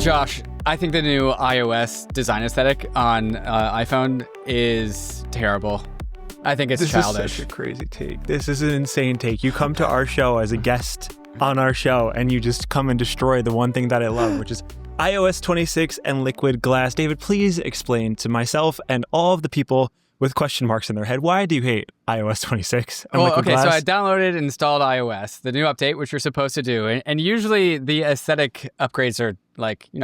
Josh, I think the new iOS design aesthetic on iPhone is terrible. I think it's childish. This is such a crazy take. This is an insane take. You come to our show as a guest on our show, and you just come and destroy the one thing that I love, which is iOS 26 and liquid glass. David, please explain to myself and all of the people with question marks in their head, why do you hate iOS 26 and liquid glass? So I downloaded and installed iOS, the new update, which you're supposed to do. And usually the aesthetic upgrades are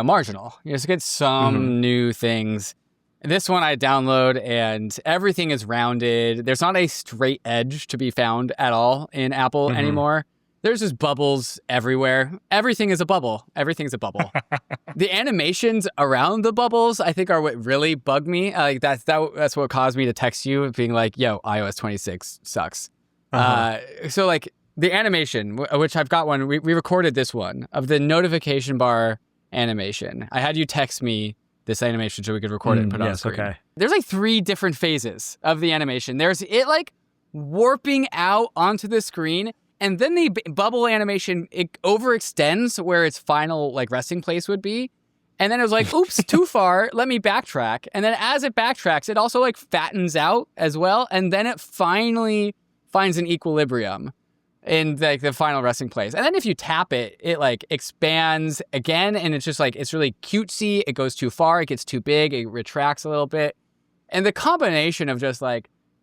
marginal. You just get some new things. This one I download and everything is rounded. There's not a straight edge to be found at all in Apple anymore. There's just bubbles everywhere. Everything is a bubble. Everything's a bubble. The animations around the bubbles, I think, are what really bug me. That's what caused me to text you, being like, "Yo, iOS 26 sucks." So the animation, which I've got one, we recorded this one of the notification bar animation. I had you text me this animation so we could record it and put it on screen. Okay. There's 3 different phases of the animation. There's it warping out onto the screen. And then the bubble animation, it overextends where its final resting place would be. And then it was oops, too far. Let me backtrack. And then as it backtracks, it also fattens out as well. And then it finally finds an equilibrium in the final resting place. And then if you tap it, it expands again. And it's just it's really cutesy. It goes too far. It gets too big. It retracts a little bit. And the combination of just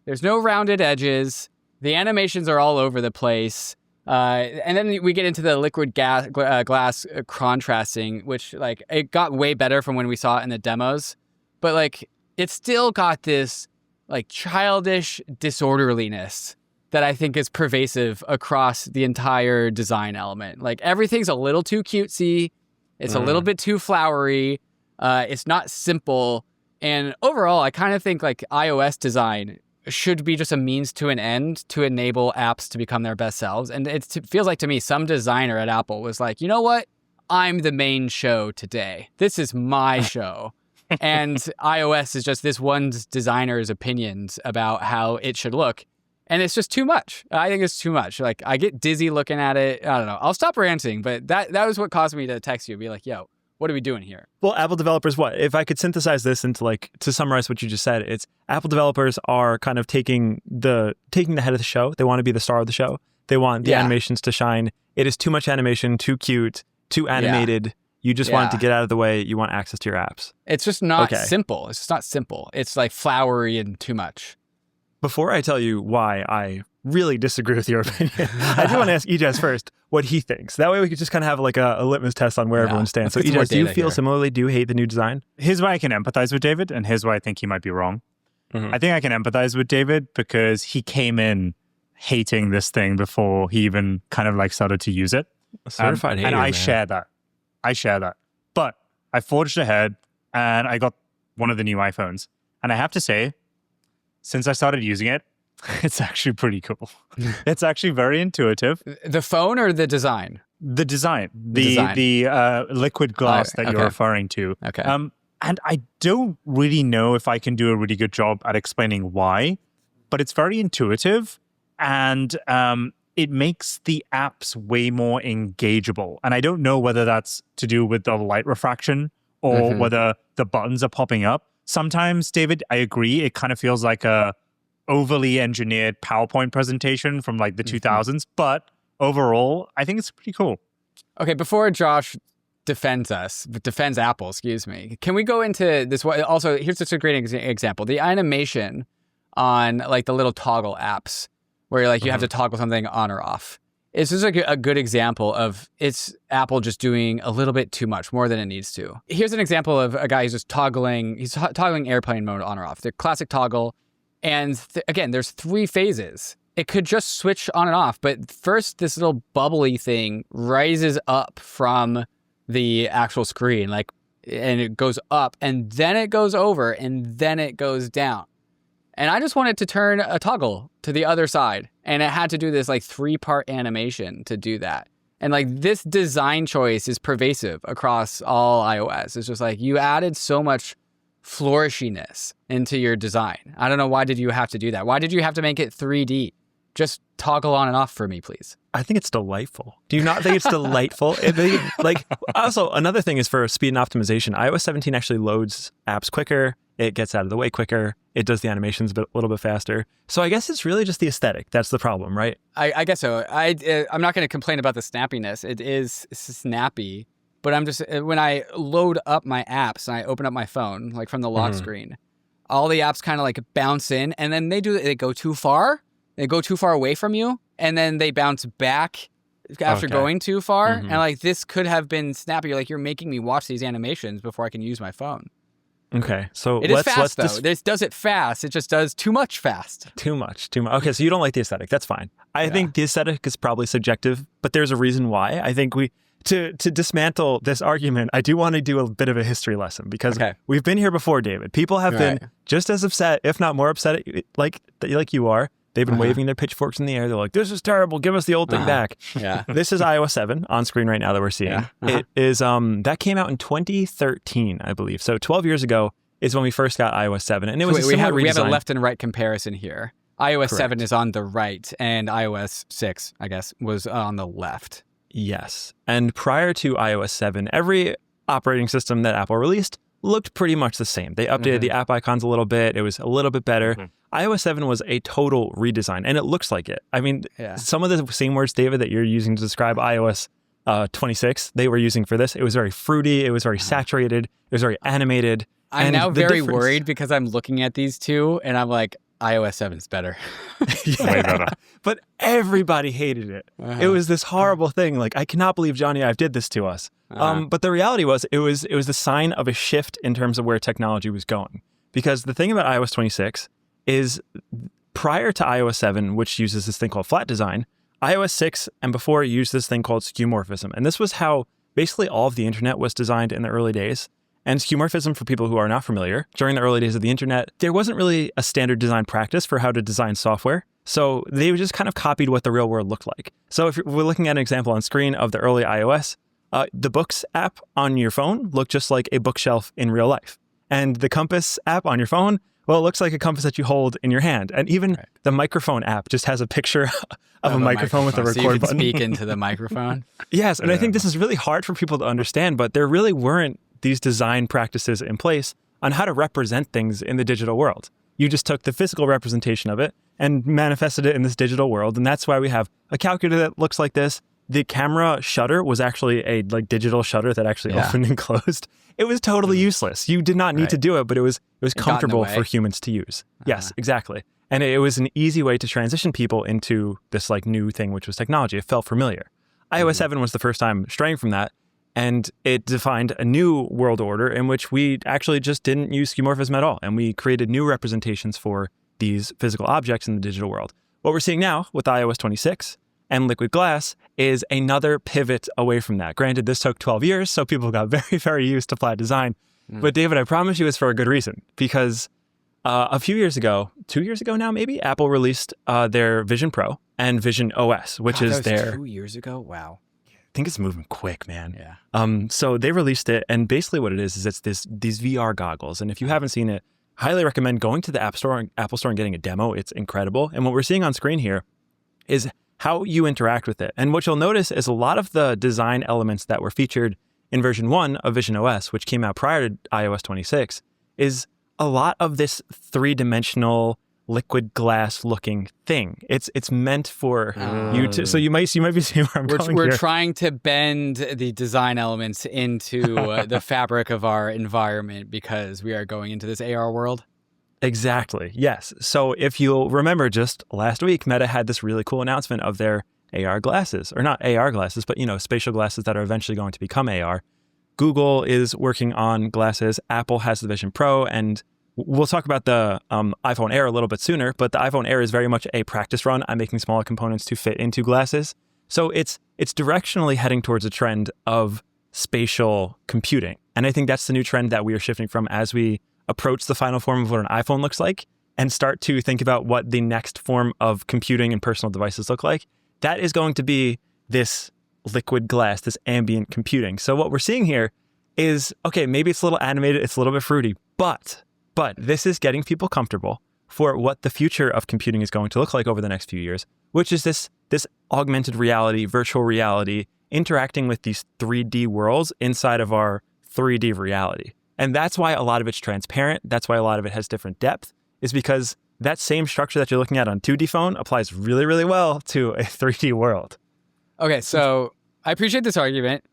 there's no rounded edges. The animations are all over the place. And then we get into the liquid glass contrasting, which it got way better from when we saw it in the demos. But it still got this childish disorderliness that I think is pervasive across the entire design element. Everything's a little too cutesy. It's a little bit too flowery. It's not simple. And overall, I kind of think iOS design should be just a means to an end to enable apps to become their best selves. And it feels like to me, some designer at Apple was like, you know what? I'm the main show today. This is my show. And iOS is just this one designer's opinions about how it should look. And it's just too much. I think it's too much. I get dizzy looking at it. I don't know. I'll stop ranting, but that was what caused me to text you and be like, yo, what are we doing here? Well, Apple developers, if I could synthesize this into to summarize what you just said, it's Apple developers are kind of taking the head of the show. They want to be the star of the show. They want the animations to shine. It is too much animation, too cute, too animated. You just want it to get out of the way. You want access to your apps. It's just not simple. It's just not simple. It's flowery and too much. Before I tell you why I really disagree with your opinion, I do want to ask Ijaz first what he thinks. That way we could just kind of have a litmus test on where everyone stands. So Ijaz, do you feel similarly? Do you hate the new design? Here's why I can empathize with David, and here's why I think he might be wrong. I think I can empathize with David because he came in hating this thing before he even kind of started to use it. A certified hater, and I man. share that. But I forged ahead and I got one of the new iPhones. And I have to say, since I started using it, it's actually pretty cool. It's actually very intuitive. The phone or the design? The design. The liquid glass that you're referring to. Okay. And I don't really know if I can do a really good job at explaining why, but it's very intuitive and it makes the apps way more engageable. And I don't know whether that's to do with the light refraction or whether the buttons are popping up. Sometimes, David, I agree, it kind of feels like a overly engineered PowerPoint presentation from the 2000s, but overall, I think it's pretty cool. Okay, before Josh defends Apple, can we go into this? Also, here's just a great example. The animation on the little toggle apps where you have to toggle something on or off. It's just a good example of it's Apple just doing a little bit too much, more than it needs to. Here's an example of a guy who's just toggling airplane mode on or off. The classic toggle. And again, there's 3 phases. It could just switch on and off. But first, this little bubbly thing rises up from the actual screen, and it goes up, and then it goes over, and then it goes down. And I just wanted to turn a toggle to the other side. And it had to do this 3-part animation to do that. And this design choice is pervasive across all iOS. It's just you added so much flourishiness into your design. I don't know, why did you have to do that? Why did you have to make it 3D? Just toggle on and off for me, please. I think it's delightful. Do you not think it's delightful? Also, another thing is for speed and optimization. iOS 17 actually loads apps quicker. It gets out of the way quicker. It does the animations a little bit faster. So I guess it's really just the aesthetic. That's the problem, right? I guess so. I'm not going to complain about the snappiness. It is snappy, but I'm just, when I load up my apps and I open up my phone, like from the lock screen, all the apps kind of like bounce in, and then they go too far. They go too far away from you, and then they bounce back after going too far. And like, this could have been snappy. Like, you're making me watch these animations before I can use my phone. Okay, so it is fast though. This does it fast. It just does too much fast. Too much. Okay, so you don't like the aesthetic. That's fine. I think the aesthetic is probably subjective, but there's a reason why. I think to dismantle this argument, I do want to do a bit of a history lesson, because we've been here before, David. People have been just as upset, if not more upset, like you are. They've been waving their pitchforks in the air. They're like, this is terrible. Give us the old thing back. Yeah. This is iOS 7 on screen right now that we're seeing. It is that came out in 2013, I believe. So 12 years ago is when we first got iOS 7. And it was we have a left and right comparison here. iOS 7 is on the right, and iOS 6, I guess, was on the left. Yes. And prior to iOS 7, every operating system that Apple released looked pretty much the same. They updated the app icons a little bit. It was a little bit better. iOS 7 was a total redesign, and it looks like it. I mean, some of the same words, David, that you're using to describe iOS 26, they were using for this. It was very fruity. It was very saturated. It was very animated. I'm now very worried because I'm looking at these two, and I'm like, iOS 7 is better. Way better. But everybody hated it. It was this horrible thing. Like, I cannot believe Johnny Ive did this to us. But the reality was, it was the sign of a shift in terms of where technology was going. Because the thing about iOS 26 is, prior to iOS 7, which uses this thing called flat design, iOS 6 and before it used this thing called skeuomorphism. And this was how basically all of the internet was designed in the early days. And skeuomorphism, for people who are not familiar, during the early days of the internet, there wasn't really a standard design practice for how to design software. So they just kind of copied what the real world looked like. So if we're looking at an example on screen of the early iOS, the Books app on your phone looked just like a bookshelf in real life. And the Compass app on your phone, well, it looks like a compass that you hold in your hand. And even the microphone app just has a picture of a microphone with a record so you can button. Speak into the microphone. Yes, and I think this is really hard for people to understand, but there really weren't these design practices in place on how to represent things in the digital world. You just took the physical representation of it and manifested it in this digital world. And that's why we have a calculator that looks like this. The camera shutter was actually a digital shutter that actually opened and closed. It was totally useless. You did not need to do it, but it was comfortable for humans to use. Yes, exactly. And it was an easy way to transition people into this new thing, which was technology. It felt familiar. iOS 7 was the first time straying from that. And it defined a new world order in which we actually just didn't use skeuomorphism at all. And we created new representations for these physical objects in the digital world. What we're seeing now with iOS 26 and Liquid Glass is another pivot away from that. Granted, this took 12 years, so people got very, very used to flat design. But David, I promise you it's for a good reason. Because a few years ago, 2 years ago now maybe, Apple released their Vision Pro and Vision OS, which is their... 2 years ago? Wow. I think it's moving quick, man. Yeah. So they released it, and basically what it is it's these VR goggles. And if you haven't seen it, highly recommend going to the Apple Store and getting a demo. It's incredible. And what we're seeing on screen here is how you interact with it. And what you'll notice is a lot of the design elements that were featured in version 1 of Vision OS, which came out prior to iOS 26, is a lot of this three-dimensional liquid glass looking thing. It's meant for you to, so you might be seeing where I'm going We're here. trying to bend the design elements into the fabric of our environment because we are going into this AR world. Exactly. Yes. So if you'll remember, just last week, Meta had this really cool announcement of their AR glasses, or not AR glasses, but spatial glasses that are eventually going to become AR. Google is working on glasses. Apple has the Vision Pro, and we'll talk about the iPhone Air a little bit sooner, but the iPhone Air is very much a practice run. I'm making smaller components to fit into glasses. So it's directionally heading towards a trend of spatial computing. And I think that's the new trend that we are shifting from as we approach the final form of what an iPhone looks like and start to think about what the next form of computing and personal devices look like. That is going to be this liquid glass, this ambient computing. So what we're seeing here is, okay, maybe it's a little animated, it's a little bit fruity, but this is getting people comfortable for what the future of computing is going to look like over the next few years, which is this augmented reality, virtual reality, interacting with these 3D worlds inside of our 3D reality. And that's why a lot of it's transparent. That's why a lot of it has different depth, is because that same structure that you're looking at on 2D phone applies really, really well to a 3D world. Okay, so I appreciate this argument.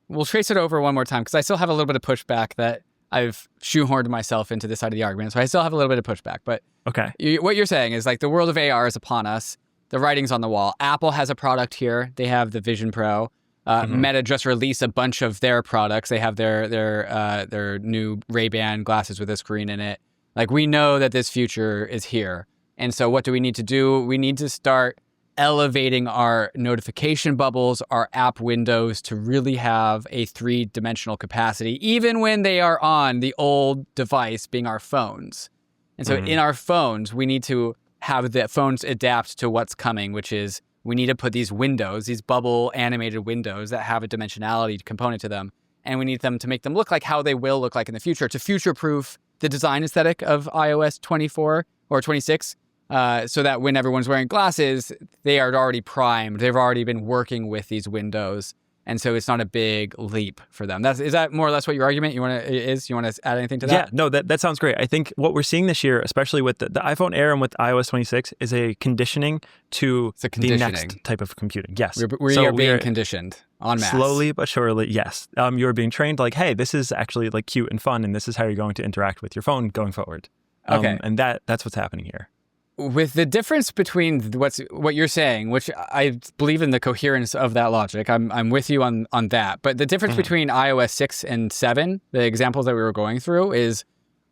We'll trace it over one more time because I still have a little bit of pushback that I've shoehorned myself into this side of the argument. So I still have a little bit of pushback. But okay, what you're saying is like the world of AR is upon us. The writing's on the wall. Apple has a product here. They have the Vision Pro. Meta just released a bunch of their products. They have their new Ray-Ban glasses with a screen in it. Like, we know that this future is here. And so what do we need to do? We need to start elevating our notification bubbles, our app windows to really have a 3-dimensional capacity, even when they are on the old device being our phones. And so in our phones, we need to have the phones adapt to what's coming, which is we need to put these windows, these bubble animated windows that have a dimensionality component to them. And we need them to make them look like how they will look like in the future, to future-proof the design aesthetic of iOS 24 or 26, so that when everyone's wearing glasses, they are already primed. They've already been working with these windows. And so it's not a big leap for them. Is that more or less what your argument you want to add anything to that? Yeah, no, that sounds great. I think what we're seeing this year, especially with the iPhone Air and with iOS 26, is a conditioning to the next type of computing. Yes. We are being conditioned en masse. Slowly but surely, yes. You're being trained like, hey, this is actually like cute and fun, and this is how you're going to interact with your phone going forward. Okay. And that's what's happening here. With the difference between what you're saying, which I believe in the coherence of that logic, I'm with you on that. But the difference between iOS 6 and 7, the examples that we were going through, is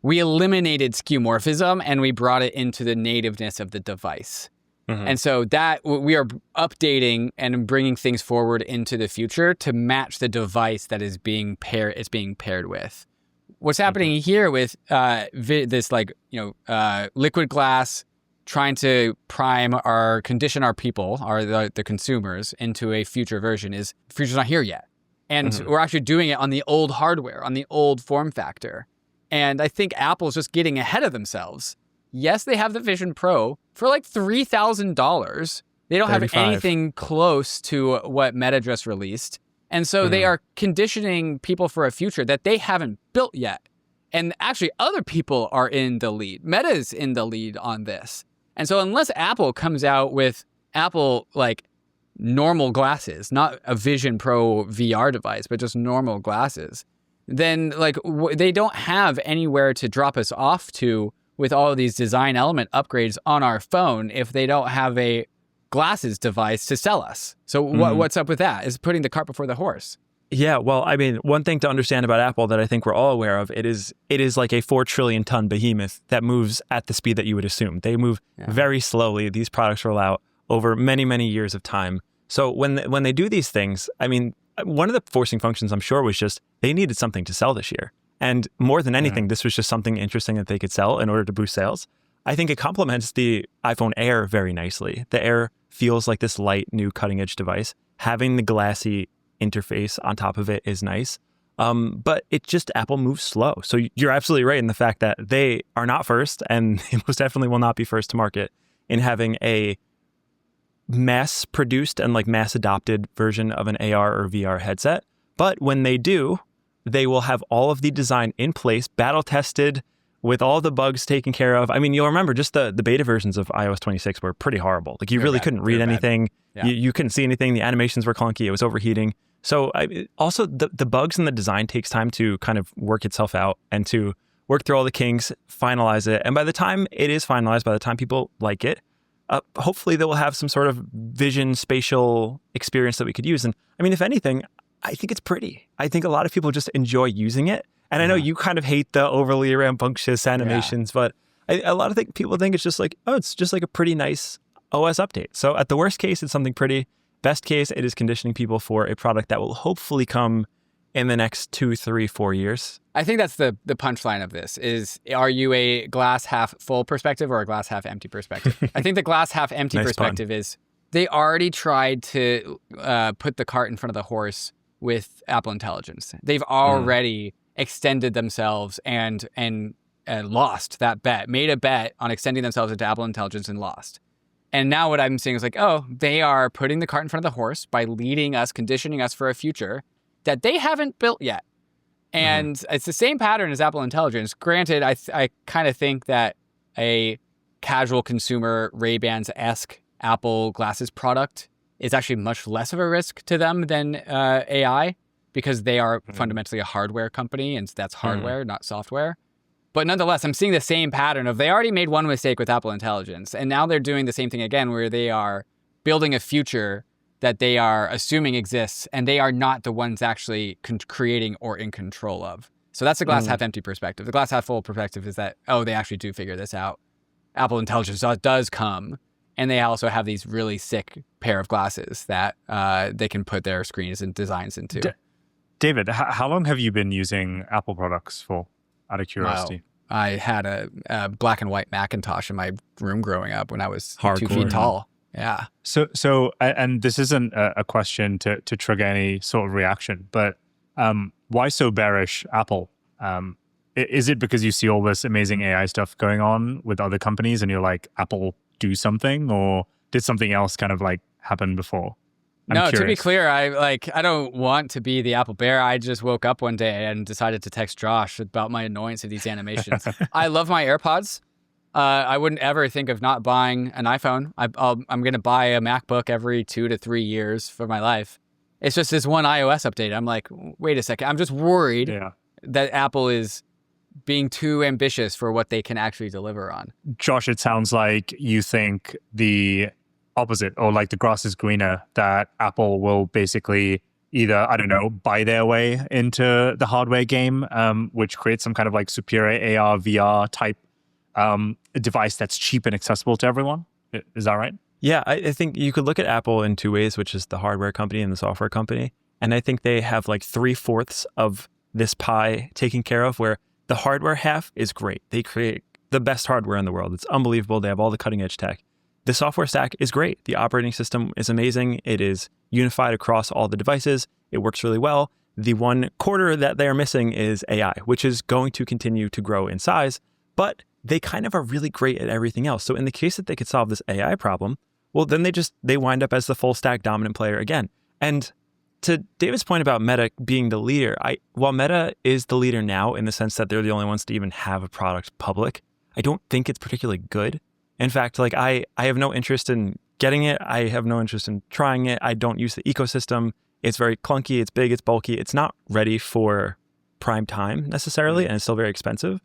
we eliminated skeuomorphism and we brought it into the nativeness of the device. And so that we are updating and bringing things forward into the future to match the device that is being paired with. What's happening here with this liquid glass, trying to condition our people, the consumers, into a future version is the future's not here yet. And we're actually doing it on the old hardware, on the old form factor. And I think Apple's just getting ahead of themselves. Yes, they have the Vision Pro for like $3,000. They don't have anything close to what Meta just released. And so they are conditioning people for a future that they haven't built yet. And actually, other people are in the lead. Meta's in the lead on this. And so unless Apple comes out with Apple, like, normal glasses, not a Vision Pro VR device, but just normal glasses, then, like, they don't have anywhere to drop us off to with all of these design element upgrades on our phone if they don't have a glasses device to sell us. So what's up with that? Is putting the cart before the horse. Yeah, well, I mean, one thing to understand about Apple that I think we're all aware of, it is like a 4 trillion ton behemoth that moves at the speed that you would assume. They move very slowly. These products roll out over many, many years of time. So when they do these things, I mean, one of the forcing functions, I'm sure, was just they needed something to sell this year. And more than anything, this was just something interesting that they could sell in order to boost sales. I think it complements the iPhone Air very nicely. The Air feels like this light, new cutting-edge device. Having the glassy interface on top of it is nice. But it just, Apple moves slow. So you're absolutely right in the fact that they are not first, and they most definitely will not be first to market in having a mass-produced and like mass-adopted version of an AR or VR headset. But when they do, they will have all of the design in place, battle-tested, with all the bugs taken care of. I mean, you'll remember just the beta versions of iOS 26 were pretty horrible. Like, you really couldn't read anything. Yeah. You couldn't see anything. The animations were clunky. It was overheating. So also the bugs in the design takes time to kind of work itself out and to work through all the kinks, finalize it. And by the time it is finalized, by the time people like it, hopefully they will have some sort of vision spatial experience that we could use. And I mean, if anything, I think it's pretty. I think a lot of people just enjoy using it. And I know you kind of hate the overly rambunctious animations, but a lot of people think it's just like, it's just like a pretty nice OS update. So at the worst case, it's something pretty. Best case, it is conditioning people for a product that will hopefully come in the next 2, 3, 4 years. I think that's the punchline of this is, are you a glass half full perspective or a glass half empty perspective? I think the glass half empty perspective is they already tried to put the cart in front of the horse with Apple Intelligence. They've already extended themselves and lost that bet, made a bet on extending themselves into Apple Intelligence and lost. And now what I'm seeing is like, oh, they are putting the cart in front of the horse by leading us, conditioning us for a future that they haven't built yet. And it's the same pattern as Apple Intelligence. Granted, I kind of think that a casual consumer Ray-Bans-esque Apple glasses product is actually much less of a risk to them than AI, because they are fundamentally a hardware company, and that's hardware, not software. But nonetheless, I'm seeing the same pattern of they already made one mistake with Apple Intelligence, and now they're doing the same thing again, where they are building a future that they are assuming exists, and they are not the ones actually creating or in control of. So that's the glass half empty perspective. The glass half full perspective is that, oh, they actually do figure this out. Apple Intelligence does come, and they also have these really sick pair of glasses that they can put their screens and designs into. David, how long have you been using Apple products for, out of curiosity? Wow. I had a black and white Macintosh in my room growing up when I was Hardcore, 2 feet tall. Yeah. So, and this isn't a question to trigger any sort of reaction, but why so bearish Apple? Is it because you see all this amazing AI stuff going on with other companies and you're like, Apple, do something? Or did something else kind of like happen before? I'm curious. To be clear, I don't want to be the Apple bear. I just woke up one day and decided to text Josh about my annoyance of these animations. I love my AirPods. I wouldn't ever think of not buying an iPhone. I'm going to buy a MacBook every 2 to 3 years for my life. It's just this one iOS update. I'm like, wait a second. I'm just worried that Apple is being too ambitious for what they can actually deliver on. Josh, it sounds like you think the opposite, or like the grass is greener, that Apple will basically either, I don't know, buy their way into the hardware game, which creates some kind of like superior AR, VR type device that's cheap and accessible to everyone. Is that right? Yeah, I think you could look at Apple in two ways, which is the hardware company and the software company. And I think they have like 3/4 of this pie taken care of, where the hardware half is great. They create the best hardware in the world. It's unbelievable. They have all the cutting edge tech. The software stack is great. The operating system is amazing. It is unified across all the devices. It works really well. The 1/4 that they are missing is AI, which is going to continue to grow in size, but they kind of are really great at everything else. So in the case that they could solve this AI problem, well, then they wind up as the full stack dominant player again. And to David's point about Meta being the leader, while Meta is the leader now in the sense that they're the only ones to even have a product public, I don't think it's particularly good. In fact, like I have no interest in getting it. I have no interest in trying it. I don't use the ecosystem. It's very clunky. It's big. It's bulky. It's not ready for prime time necessarily, and it's still very expensive.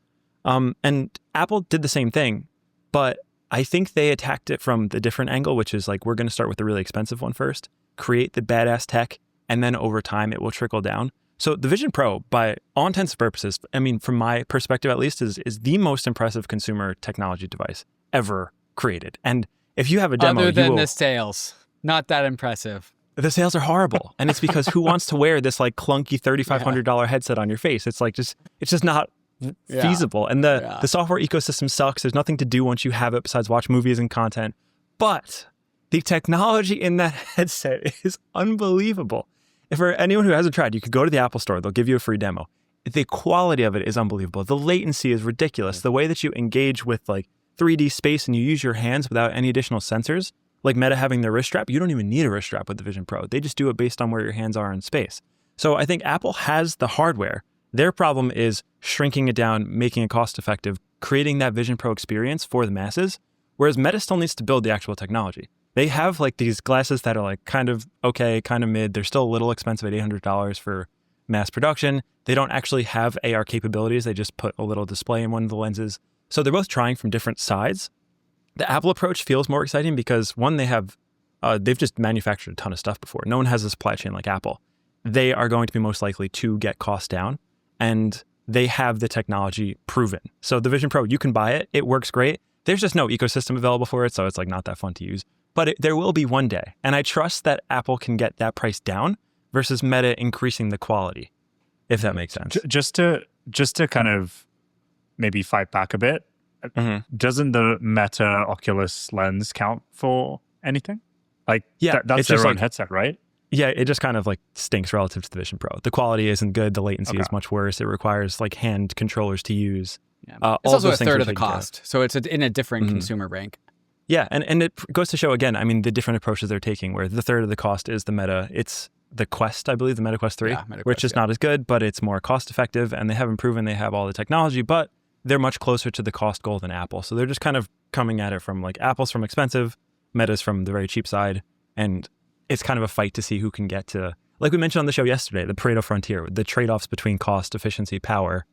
And Apple did the same thing, but I think they attacked it from the different angle, which is like, we're going to start with the really expensive one first, create the badass tech, and then over time it will trickle down. So the Vision Pro, by all intents and purposes, I mean, from my perspective at least, is the most impressive consumer technology device ever created. And if you have a demo, other than the sales, not that impressive. The sales are horrible, and it's because who wants to wear this like clunky $3,500 headset on your face? It's like it's just not feasible. And the software ecosystem sucks. There's nothing to do once you have it besides watch movies and content. But the technology in that headset is unbelievable. If for anyone who hasn't tried, you could go to the Apple Store. They'll give you a free demo. The quality of it is unbelievable. The latency is ridiculous. The way that you engage with like 3D space and you use your hands without any additional sensors, like Meta having their wrist strap, you don't even need a wrist strap with the Vision Pro. They just do it based on where your hands are in space. So I think Apple has the hardware. Their problem is shrinking it down, making it cost effective, creating that Vision Pro experience for the masses, whereas Meta still needs to build the actual technology. They have like these glasses that are like kind of okay, kind of mid. They're still a little expensive at $800 for mass production. They don't actually have AR capabilities. They just put a little display in one of the lenses. So they're both trying from different sides. The Apple approach feels more exciting because one, they've just manufactured a ton of stuff before. No one has a supply chain like Apple. They are going to be most likely to get costs down, and they have the technology proven. So the Vision Pro, you can buy it. It works great. There's just no ecosystem available for it, so it's like not that fun to use. But there will be one day. And I trust that Apple can get that price down versus Meta increasing the quality, if that makes sense. Just to kind of maybe fight back a bit, doesn't the Meta Oculus lens count for anything? Like, yeah, that's their own headset, right? Yeah, it just kind of like stinks relative to the Vision Pro. The quality isn't good. The latency is much worse. It requires like hand controllers to use. Yeah. All It's also a those things third are of the taken care of. cost. So it's in a different consumer rank. Yeah, and it goes to show again, I mean, the different approaches they're taking, where the third of the cost is it's the Quest, I believe, the Meta Quest 3, which is not as good, but it's more cost effective, and they haven't proven they have all the technology, but they're much closer to the cost goal than Apple. So they're just kind of coming at it from like Apple's from expensive, Meta's from the very cheap side, and it's kind of a fight to see who can get to, like we mentioned on the show yesterday, the Pareto frontier, the trade-offs between cost, efficiency, power,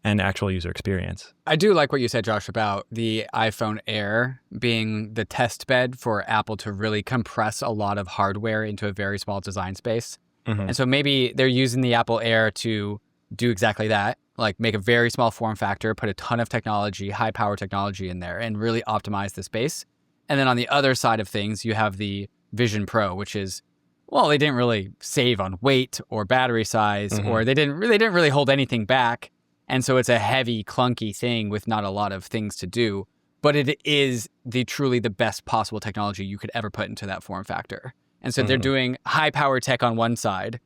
and actual user experience. I do like what you said, Josh, about the iPhone Air being the test bed for Apple to really compress a lot of hardware into a very small design space. And so maybe they're using the Apple Air to do exactly that, like make a very small form factor, put a ton of technology, high power technology in there, and really optimize the space. And then on the other side of things, you have the Vision Pro, which is, well, they didn't really save on weight or battery size, or they didn't really hold anything back. And so it's a heavy, clunky thing with not a lot of things to do, but it is truly the best possible technology you could ever put into that form factor. And so they're doing high power tech on one side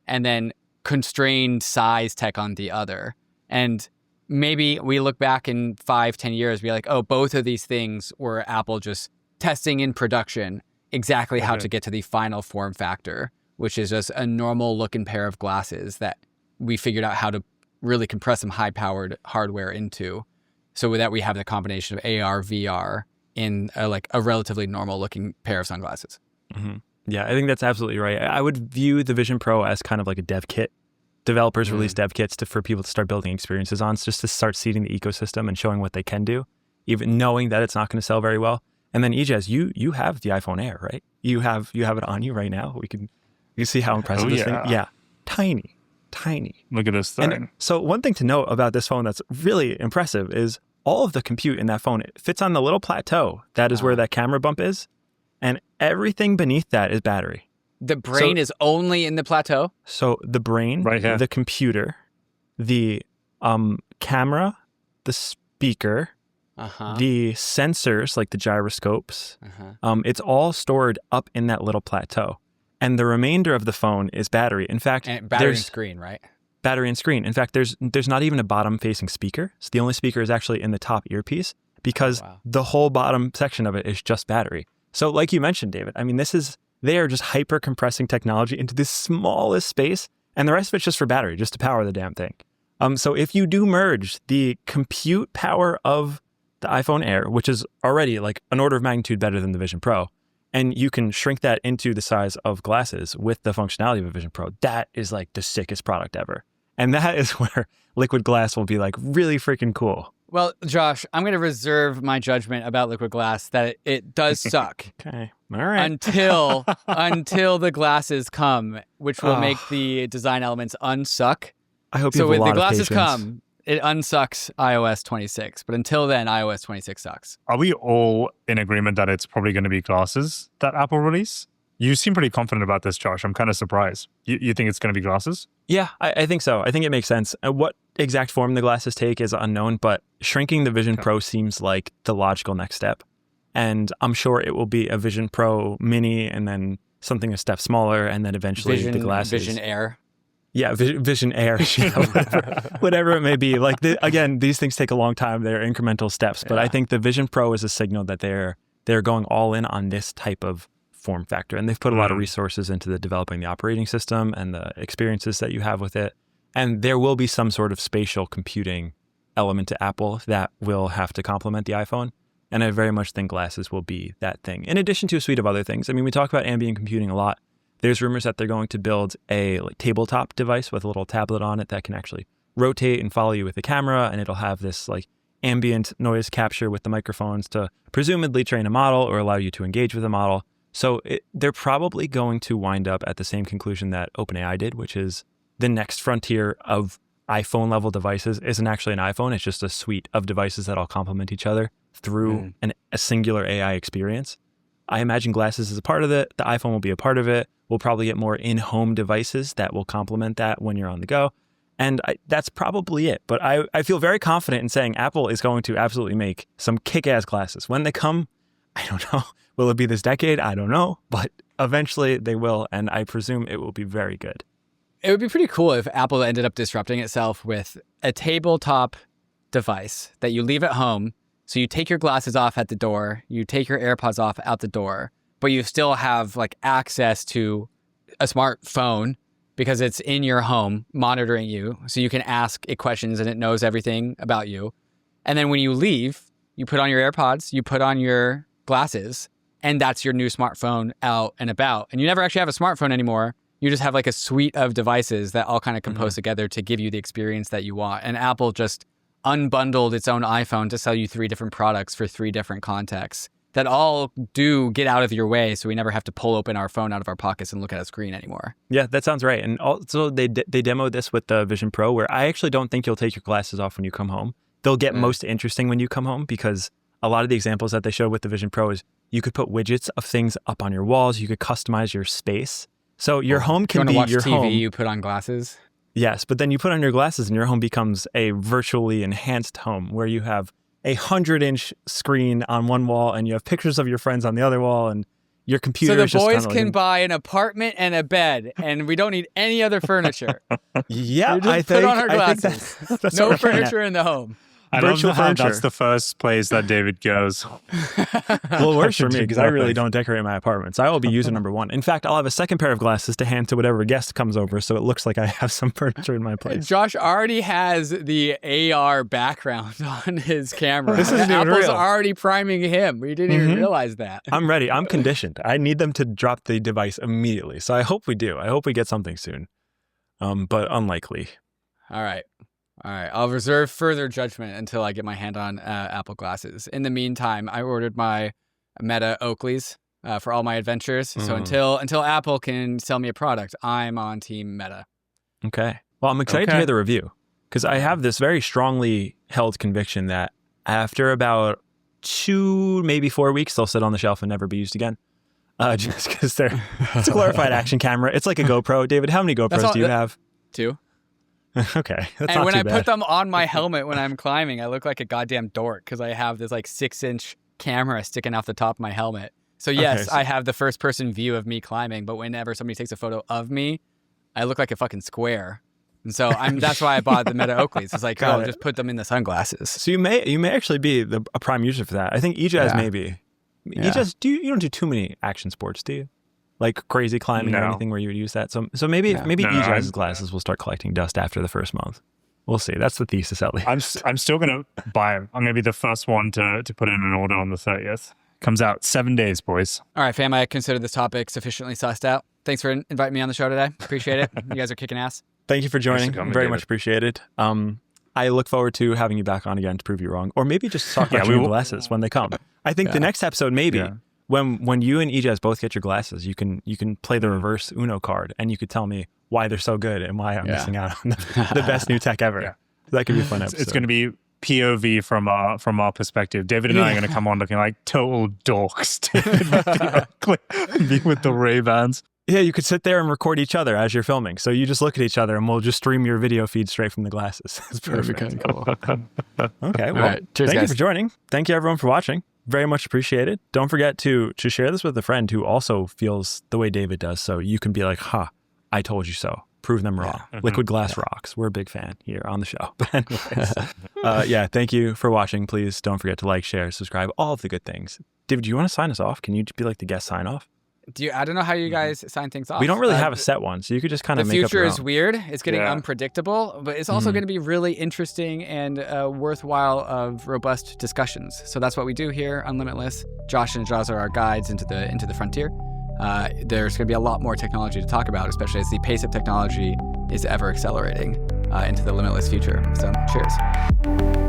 and then constrained size tech on the other. And maybe we look back in 5-10 years, be like, oh, both of these things were Apple just testing in production exactly how to get to the final form factor, which is just a normal looking pair of glasses that we figured out how to really compress some high-powered hardware into, so that we have the combination of AR, VR in a relatively normal-looking pair of sunglasses. Yeah, I think that's absolutely right. I would view the Vision Pro as kind of like a dev kit. Developers release dev kits for people to start building experiences on, just to start seeding the ecosystem and showing what they can do, even knowing that it's not going to sell very well. And then Ijaz, you have the iPhone Air, right? You have it on you right now. You see how impressive this thing. Yeah, tiny. Look at this thing. And so one thing to note about this phone that's really impressive is all of the compute in that phone, it fits on the little plateau. That is where that camera bump is. And everything beneath that is battery. The brain is only in the plateau? So the brain, right here, the computer, the camera, the speaker, the sensors like the gyroscopes, it's all stored up in that little plateau. And the remainder of the phone is battery. In fact, battery and screen, right? Battery and screen. In fact, there's not even a bottom-facing speaker. So the only speaker is actually in the top earpiece because the whole bottom section of it is just battery. So like you mentioned, David, I mean, they are just hyper-compressing technology into the smallest space, and the rest of it's just for battery, just to power the damn thing. So if you do merge the compute power of the iPhone Air, which is already like an order of magnitude better than the Vision Pro, and you can shrink that into the size of glasses with the functionality of a Vision Pro, that is like the sickest product ever. And that is where liquid glass will be like really freaking cool. Well, Josh, I'm going to reserve my judgment about liquid glass that it does suck. Okay. All right. Until the glasses come, which will make the design elements unsuck. I hope you have a lot of patience. So when the glasses come, it unsucks iOS 26. But until then, iOS 26 sucks. Are we all in agreement that it's probably going to be glasses that Apple release? You seem pretty confident about this, Josh. I'm kind of surprised. You think it's going to be glasses? Yeah, I think so. I think it makes sense. What exact form the glasses take is unknown, but shrinking the Vision Pro seems like the logical next step. And I'm sure it will be a Vision Pro Mini and then something a step smaller and then eventually the glasses. Vision Air. Yeah, Vision Air, whatever it may be. Like again, these things take a long time. They're incremental steps, but I think the Vision Pro is a signal that they're going all in on this type of form factor, and they've put a lot of resources into developing the operating system and the experiences that you have with it. And there will be some sort of spatial computing element to Apple that will have to complement the iPhone. And I very much think glasses will be that thing, in addition to a suite of other things. I mean, we talk about ambient computing a lot. There's rumors that they're going to build a tabletop device with a little tablet on it that can actually rotate and follow you with the camera, and it'll have this ambient noise capture with the microphones to presumably train a model or allow you to engage with a model. So they're probably going to wind up at the same conclusion that OpenAI did, which is the next frontier of iPhone-level devices isn't actually an iPhone. It's just a suite of devices that all complement each other through a singular AI experience. I imagine glasses is a part of it. The iPhone will be a part of it. We'll probably get more in-home devices that will complement that when you're on the go. And that's probably it. But I feel very confident in saying Apple is going to absolutely make some kick-ass glasses. When they come, I don't know. Will it be this decade? I don't know. But eventually they will, and I presume it will be very good. It would be pretty cool if Apple ended up disrupting itself with a tabletop device that you leave at home. So you take your glasses off at the door, you take your AirPods off out the door, but you still have like access to a smartphone because it's in your home monitoring you. So you can ask it questions and it knows everything about you. And then when you leave, you put on your AirPods, you put on your glasses, and that's your new smartphone out and about. And you never actually have a smartphone anymore. You just have like a suite of devices that all kind of compose together to give you the experience that you want. And Apple just unbundled its own iPhone to sell you 3 different products for 3 different contexts that all do get out of your way, so we never have to pull open our phone out of our pockets and look at a screen anymore. Yeah, that sounds right. And also they demoed this with the Vision Pro, where I actually don't think you'll take your glasses off when you come home. They'll get most interesting when you come home, because a lot of the examples that they showed with the Vision Pro is you could put widgets of things up on your walls. You could customize your space. So your home can be watch your TV, home. You put on glasses. Yes, but then you put on your glasses and your home becomes a virtually enhanced home where you have a 100-inch screen on one wall and you have pictures of your friends on the other wall, and your computer so is the just boys kind of can buy an apartment and a bed, and we don't need any other furniture. Yeah, we just put on our glasses. That's no what we're getting furniture in the home. I don't Virtual know how furniture. that's the first place that David goes. Well, it works for me because I really don't decorate my apartment. So I will be user number 1. In fact, I'll have a second pair of glasses to hand to whatever guest comes over, so it looks like I have some furniture in my place. Josh already has the AR background on his camera. This isn't even Apple's real. already priming him. We didn't even realize that. I'm ready. I'm conditioned. I need them to drop the device immediately. So I hope we do. I hope we get something soon. But unlikely. All right. I'll reserve further judgment until I get my hand on Apple glasses. In the meantime, I ordered my Meta Oakleys for all my adventures. So until Apple can sell me a product, I'm on Team Meta. Okay. Well, I'm excited to hear the review, because I have this very strongly held conviction that after about 2, maybe 4 weeks, they'll sit on the shelf and never be used again. Just because it's a glorified action camera. It's like a GoPro. David, how many GoPros do you have? 2. Okay. That's And not when too I bad. put them on my helmet when I'm climbing, I look like a goddamn dork because I have this like 6-inch camera sticking off the top of my helmet. So yes, I have the first person view of me climbing, but whenever somebody takes a photo of me, I look like a fucking square. And so that's why I bought the Meta Oakleys. It's like, just put them in the sunglasses. So you may actually be a prime user for that. I think EJAZ may be. EJAZ, you don't do too many action sports, do you? Like crazy climbing or anything where you would use that. So maybe EJAZ's glasses will start collecting dust after the first month. We'll see. That's the thesis, at least. I'm still going to buy them. I'm going to be the first one to put in an order on the 30th. Comes out 7 days, boys. All right, fam, I consider this topic sufficiently sussed out. Thanks for inviting me on the show today. Appreciate it. You guys are kicking ass. Thank you for joining. Very Very much appreciated. I look forward to having you back on again to prove you wrong. Or maybe just talk about your glasses when they come. I think the next episode, maybe, when you and EJAZ both get your glasses, you can play the reverse Uno card, and you could tell me why they're so good and why I'm missing out on the best new tech ever. Yeah. That could be a fun episode. It's going to be POV from our perspective. David and I are going to come on looking like total dorks. David with the Ray-Bans. Yeah, you could sit there and record each other as you're filming. So you just look at each other, and we'll just stream your video feed straight from the glasses. It's perfect. That'd be kind of cool. Okay, well, Cheers, thank guys. you for joining. Thank you, everyone, for watching. Very much appreciated. Don't forget to share this with a friend who also feels the way David does, so you can be like, I told you so. Prove them wrong. Liquid Glass rocks. We're a big fan here on the show. But anyways, thank you for watching. Please don't forget to like, share, subscribe, all of the good things. David, do you want to sign us off? Can you be like the guest sign off? I don't know how you guys sign things off. We don't really have a set one, so you could just kind of make up The your future is own. weird. It's getting unpredictable, but it's also going to be really interesting and worthwhile of robust discussions. So that's what we do here on Limitless. Josh and Jaws are our guides into the frontier. There's going to be a lot more technology to talk about, especially as the pace of technology is ever accelerating into the limitless future. So cheers.